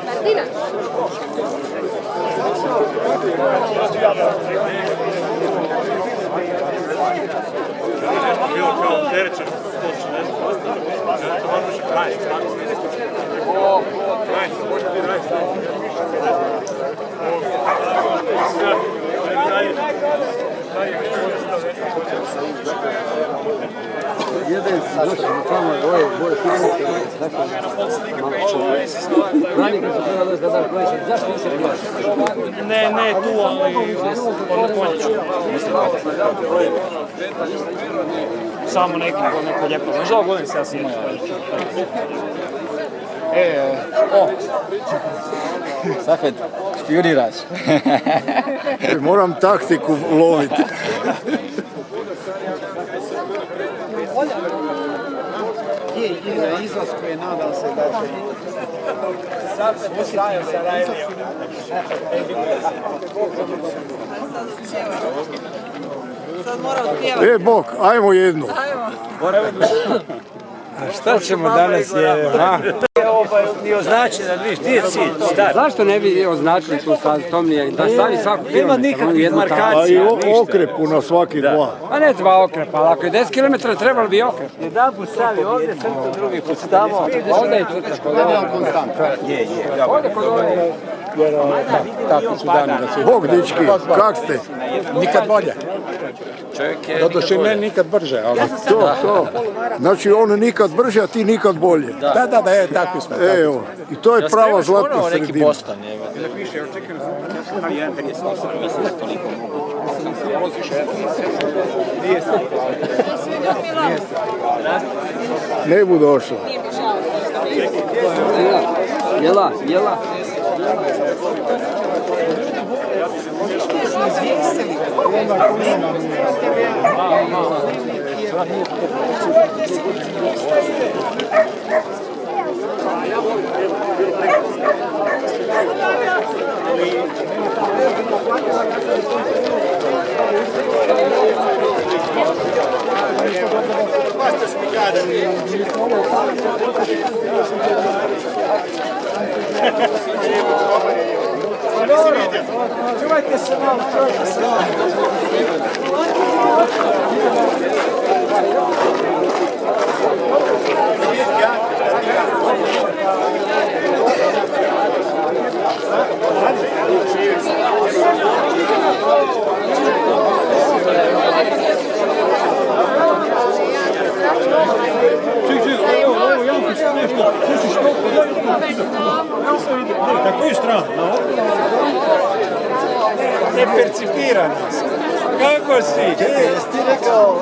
Martina. Bilo kao terečan, točno, ne znam, to vam može kraj, tako se ne kraj, može ti kraj. Jedan se došli na tamo, boje pisati, Rani kad se treba doći da daš brojeći, zašto nisi prijatelj? Ne tu, ali ono konjiću. Samo neko lijepo. Možda ovo godin se ja snimaju. Safet, špioniraš. Moram taktiku loviti. Je, na izlasku je, nadam se da će. Safet postavio sa Rajlijom. Sad mora otpjevati. Bok, ajmo jednu. Šta ćemo danas je, Ni označen, da vidiš, ti je cilj, stari. Zašto ne bi označili tu stazu, to mi je, da stavi svaku kilometar. Nema nikakvih A markacija, i okrepu na svaki dva. Pa ne treba okrepa, ali ako je 10 km trebalo bi okrep. Jedan put stavi ovdje, crtu, drugi put tamo. Ovdje je crta, kod ovdje. Ovdje kod ovdje. Tako su dani da se... Bog, dički, kak ste? Nikad bolje. Doduše ne nikad brže, ali... To. Znači on nikad brže, a ti nikad bolje. Da, je, tako smo. Evo, i to je prava zlatna sredina. Neki Boston, je. Ne bu došla. Jela. Čuvajte se malo, Na koju stranu? ne percipira nas. Kako si? Jesi ti rekao...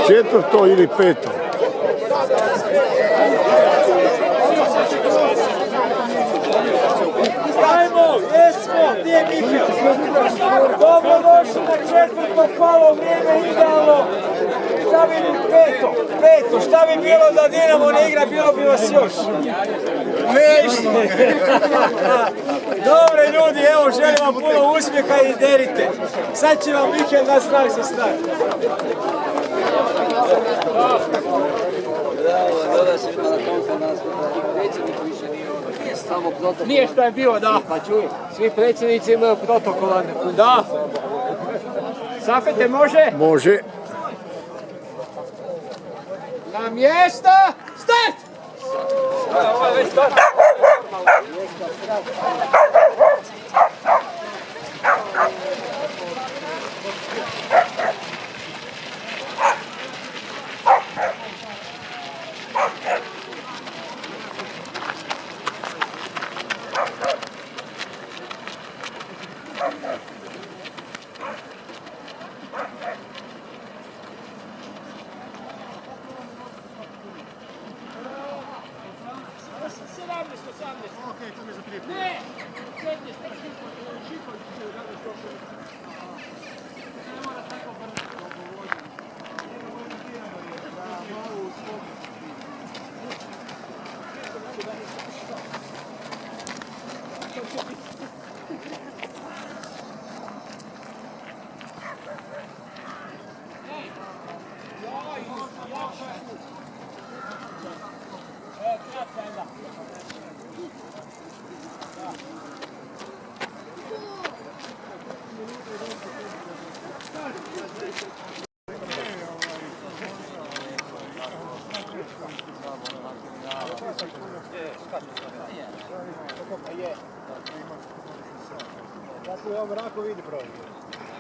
Četvrto ili peto? Ajmo, jesmo, gdje je Mihajl? Dobro došli na četvrto palo vrijeme, idealno. Šta bi peto, šta bi bilo da Dinamo ne igra, bilo bi vas još. Ništa. Dobre ljudi, evo želim vam puno uspjeha i derite. Sad će vam Mihajl na znak za znak. Nije što je bilo, da. Pa čuj, svi predsjednici imaju protokolarne. Da. Safete, može? Može. Na mjesto, start! Ovo je već start. Ne! Ja vrako vidi pravi.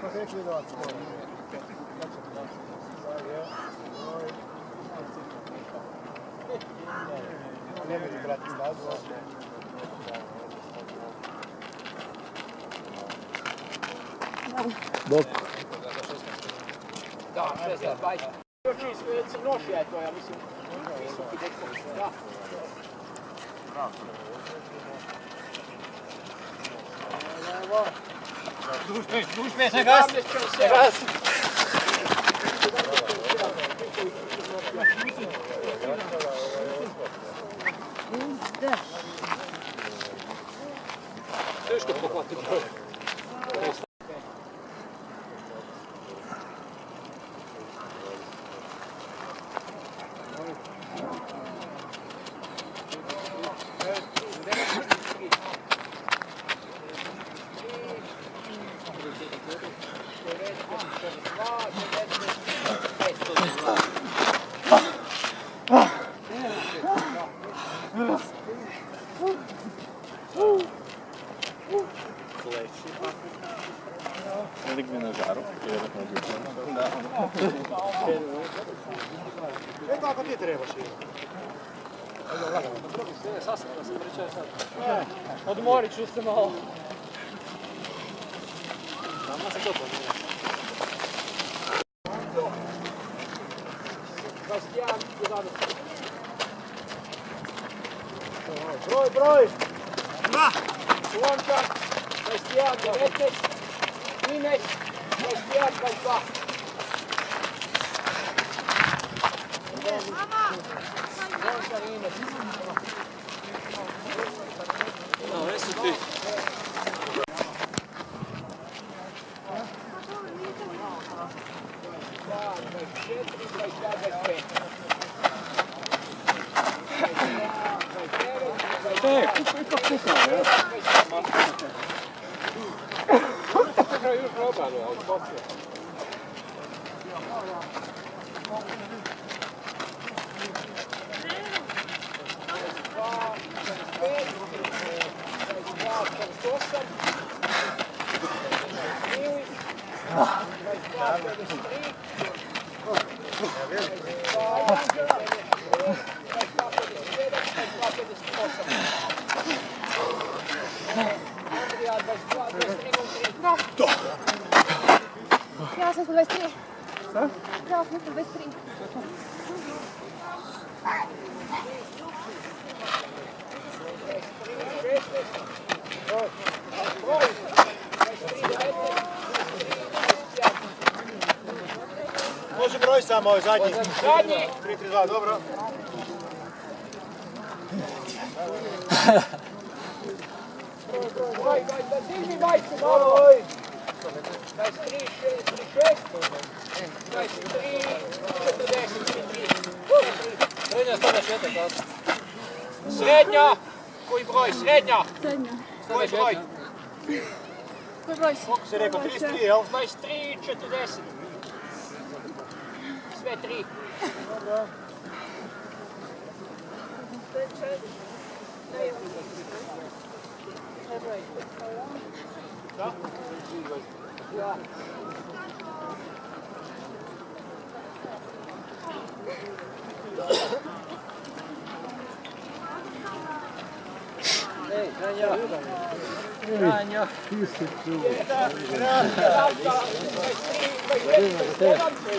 Pa se neće vidjeti. Ne može brati stazu. Bok. Da, 6-20. Crnošija je to, ja mislim. Visoki dekor. Da. Dušme, se gasi. Se gasi. Teško pohvatiti. E tako ti trebaš. Sastavno se pričaju sad. Odmorit ću se malo. Tamo se to pomije. 21, 11. Broj! Ma! Lončak, 21, 19, Ines, 21, 22. Lončak, Ines. No, gdje su ti? Ja sam 23. Ja sam 23. Može broj samo ovaj zadnji. Zadnji! 3-3-2, dobro. Digni majicu malo! 23, 36, 23, 40. Srednja stavlja šetak, tako? Srednja! Koji broj? Srednja! Srednja. Koji broj? Koji broj si? Koliko si rekao? 33, jel? 23, 40. Sve 3. Da? Ja. Ej, Ranja. Ranja.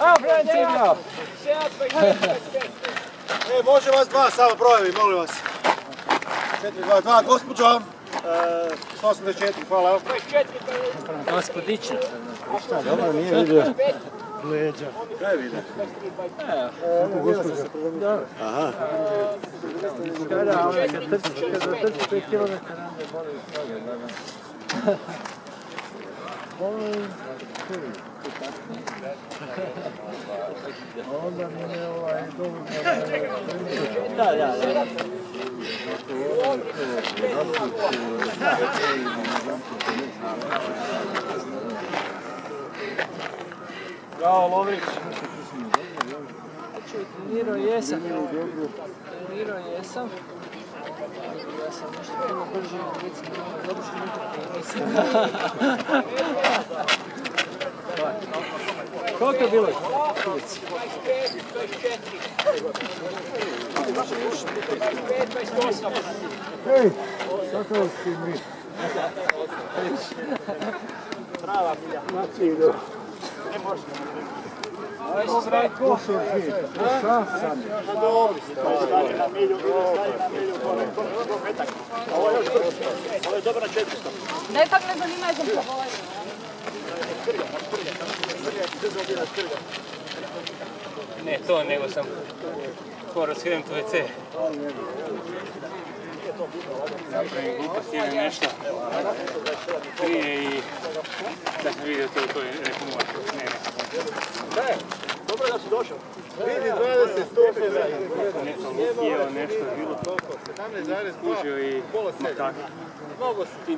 A, Francina! E, može vas dva samo brojevi, molim vas. 4-2-2, gospođo. 184, hvala. 24, Gospodiće. Šta, dobro, nije vidio. Leđa. Kaj vidio? Aha. Kada trči 5 km, ne boli svoje, gledam. Onda mi je ovaj dobro. Da. Bravo, Lovrić. Trenirao jesam. ja sam nešto puno brži, recimo, dobro što nikako mislim. Koliko je bilo? Hej, kakav si mi? Prava milja. Ko se žije? Sam sam. Dobro, stani na milju, ko metak. Ovo je još brzo. Ovo je dobro na 400. Ne, tak ne zanima, ja sam probala. Ne to, nego sam skoro skrenuti u WC. Napravim glupost, idem nešto prije i da sam vidio to u toj rekao ne. Dobro da si došao. Vidi 20, 150. Nešto jeo, nešto bilo. 17,2. Kužio i Pola 7. makak. Mnogo si.